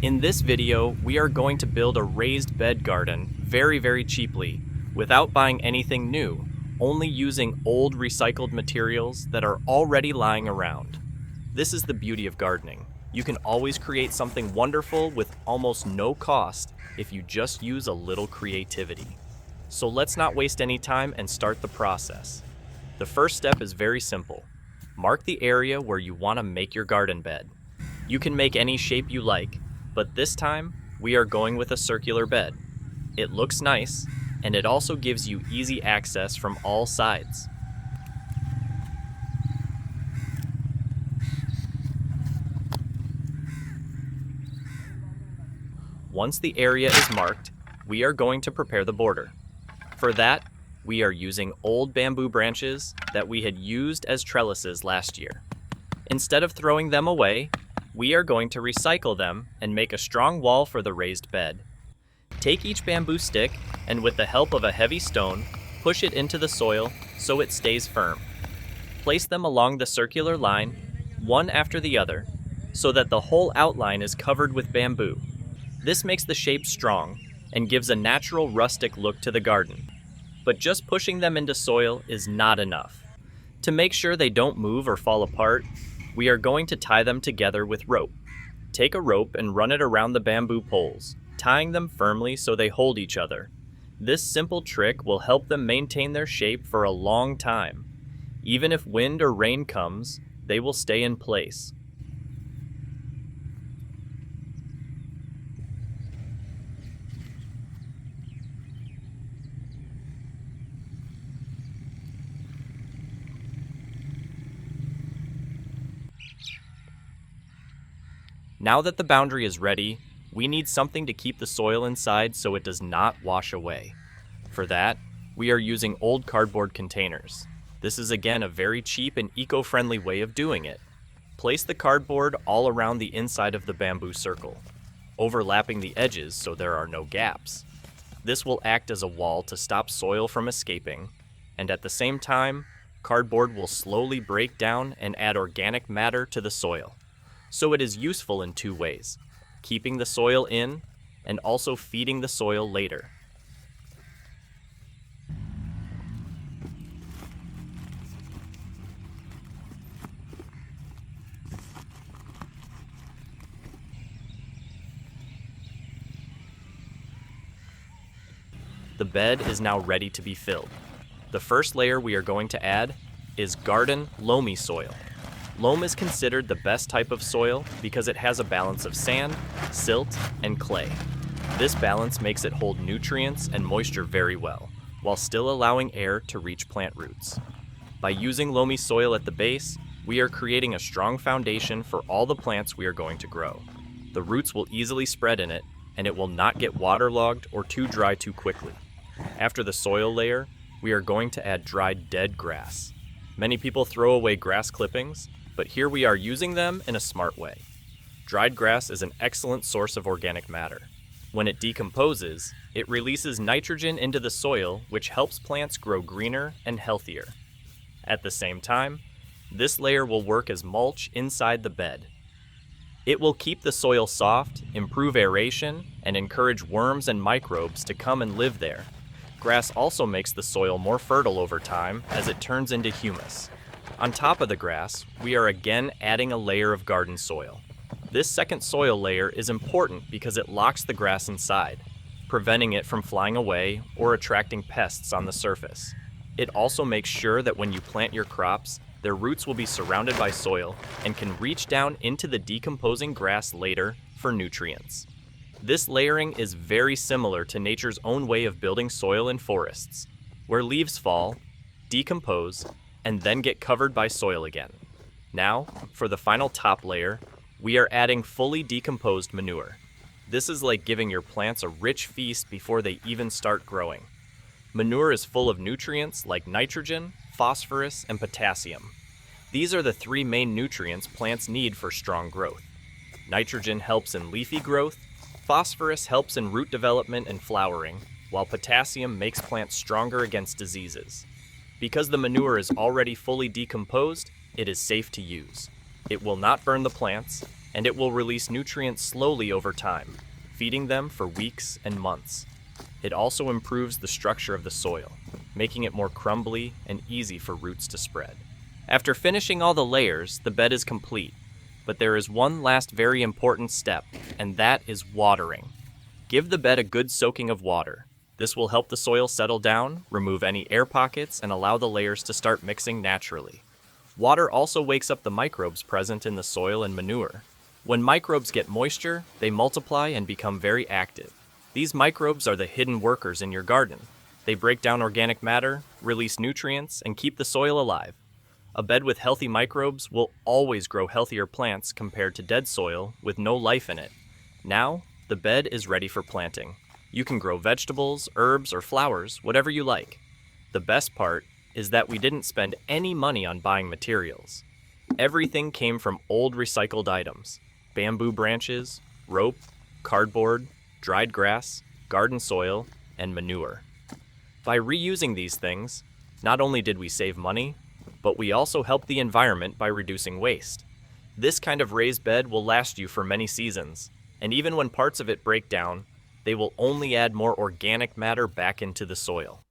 In this video, we are going to build a raised bed garden very cheaply, without buying anything new, only using old recycled materials that are already lying around. This is the beauty of gardening. You can always create something wonderful with almost no cost if you just use a little creativity. So let's not waste any time and start the process. The first step is very simple. Mark the area where you want to make your garden bed. You can make any shape you like, but this time, we are going with a circular bed. It looks nice, and it also gives you easy access from all sides. Once the area is marked, we are going to prepare the border. For that, we are using old bamboo branches that we had used as trellises last year. Instead of throwing them away, we are going to recycle them and make a strong wall for the raised bed. Take each bamboo stick and with the help of a heavy stone, push it into the soil so it stays firm. Place them along the circular line, one after the other, so that the whole outline is covered with bamboo. This makes the shape strong and gives a natural rustic look to the garden. But just pushing them into soil is not enough. To make sure they don't move or fall apart, we are going to tie them together with rope. Take a rope and run it around the bamboo poles, tying them firmly so they hold each other. This simple trick will help them maintain their shape for a long time. Even if wind or rain comes, they will stay in place. Now that the boundary is ready, we need something to keep the soil inside so it does not wash away. For that, we are using old cardboard containers. This is again a very cheap and eco-friendly way of doing it. Place the cardboard all around the inside of the bamboo circle, overlapping the edges so there are no gaps. This will act as a wall to stop soil from escaping, and at the same time, cardboard will slowly break down and add organic matter to the soil. So it is useful in two ways, keeping the soil in and also feeding the soil later. The bed is now ready to be filled. The first layer we are going to add is garden loamy soil. Loam is considered the best type of soil because it has a balance of sand, silt, and clay. This balance makes it hold nutrients and moisture very well, while still allowing air to reach plant roots. By using loamy soil at the base, we are creating a strong foundation for all the plants we are going to grow. The roots will easily spread in it, and it will not get waterlogged or too dry too quickly. After the soil layer, we are going to add dried dead grass. Many people throw away grass clippings, but here we are using them in a smart way. Dried grass is an excellent source of organic matter. When it decomposes, it releases nitrogen into the soil, which helps plants grow greener and healthier. At the same time, this layer will work as mulch inside the bed. It will keep the soil soft, improve aeration, and encourage worms and microbes to come and live there. Grass also makes the soil more fertile over time as it turns into humus. On top of the grass, we are again adding a layer of garden soil. This second soil layer is important because it locks the grass inside, preventing it from flying away or attracting pests on the surface. It also makes sure that when you plant your crops, their roots will be surrounded by soil and can reach down into the decomposing grass later for nutrients. This layering is very similar to nature's own way of building soil in forests, where leaves fall, decompose, and then get covered by soil again. Now, for the final top layer, we are adding fully decomposed manure. This is like giving your plants a rich feast before they even start growing. Manure is full of nutrients like nitrogen, phosphorus, and potassium. These are the three main nutrients plants need for strong growth. Nitrogen helps in leafy growth, phosphorus helps in root development and flowering, while potassium makes plants stronger against diseases. Because the manure is already fully decomposed, it is safe to use. It will not burn the plants, and it will release nutrients slowly over time, feeding them for weeks and months. It also improves the structure of the soil, making it more crumbly and easy for roots to spread. After finishing all the layers, the bed is complete, but there is one last very important step, and that is watering. Give the bed a good soaking of water. This will help the soil settle down, remove any air pockets, and allow the layers to start mixing naturally. Water also wakes up the microbes present in the soil and manure. When microbes get moisture, they multiply and become very active. These microbes are the hidden workers in your garden. They break down organic matter, release nutrients, and keep the soil alive. A bed with healthy microbes will always grow healthier plants compared to dead soil with no life in it. Now, the bed is ready for planting. You can grow vegetables, herbs, or flowers, whatever you like. The best part is that we didn't spend any money on buying materials. Everything came from old recycled items: bamboo branches, rope, cardboard, dried grass, garden soil, and manure. By reusing these things, not only did we save money, but we also helped the environment by reducing waste. This kind of raised bed will last you for many seasons, and even when parts of it break down, they will only add more organic matter back into the soil.